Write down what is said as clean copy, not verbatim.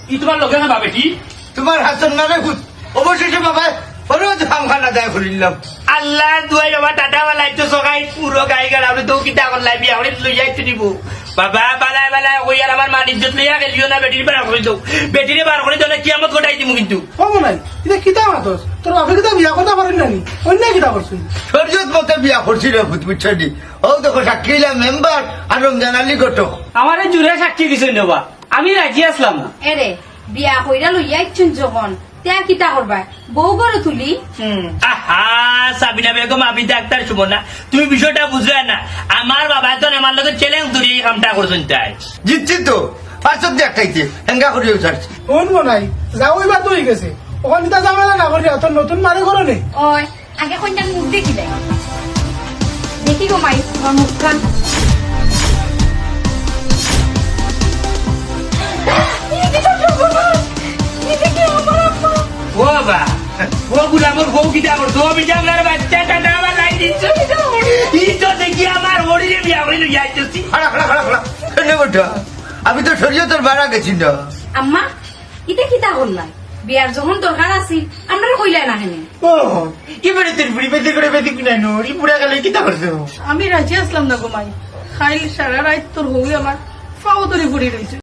ই তোমার লগে না বাবা কি তোমার হাসন না রে ভূত অবশেষে বাবা রোজ খামখানা দায় করিলাম আল্লাহ দুয়াই বাবা টাটা বালাই তো সকাই পুরো গাই গেল আপনি তো কিতা করলাই বিয়া করে লই যাইতে দিব বাবা বালাই বালাই ওই আর আমার মান ইজ্জত লইয়া গেলিও না বেটির বার করে দাও বেটিরে বার করে দাও কিয়ামত ঘটাই দিব কিন্তু কম নাই এটা কিতা মাতস তোর বাপে কিতা বিয়া করতে পারেন নানি অন্য কিতা করছিস শরীয়ত মতে বিয়া করছি রে ভূত বুঝছি ও দেখো সাক্ষীলা মেম্বার আর রমজান আলী ঘটক আমারে জুড়ে সাক্ষী দিছেন বাবা আমি রাজি আসলাম না এরে বিয়া কইরা লইয়া ইচ্ছুন যখন ত্যাগ কিতা করবা বউ করে তুলি আহা সাবিনা বেগম আমি ডাক্তার শুভ না তুমি বিষয়টা বুঝলে না আমার বাবা তো আমার লোকের চ্যালেঞ্জ ধরে এই কামটা করছেন তাই জিতছি তো পাঁচশো দিয়ে খাইছে হেঙ্গা করিও ছাড়ছি ফোন নাই যাও এবার তো হয়ে গেছে ওখান কিতা ঝামেলা না করি তোর নতুন মারে করো নে ওই আগে কন্যার মুখ দেখিলে দেখি গো মাই তোমার মুখখান ও বাবা ও গুলামর বউ কিটা করতো আমি জানলার বাচ্চা টাটা আমার লাই দিচ্ছ ই তো দেখি আমার হরিয়ে বিয়া করে লই যাইতেছি খাড়া খাড়া খাড়া খাড়া কেন ওঠা আমি তো শরীয়তের বাড়া গেছি না আম্মা ইতে কিতা করলাই বিয়ার যখন দরকার আছিল আমরা কইলা না হেনে ও এবারে তোর বুড়ি বেঁধে করে বেঁধে কিনা নো পুরা গেলে কিতা করছো আমি রাজি আসলাম না গোমাই খাইল সারা রাত তোর হই আমার ফাও ধরে ফুড়ি রয়েছে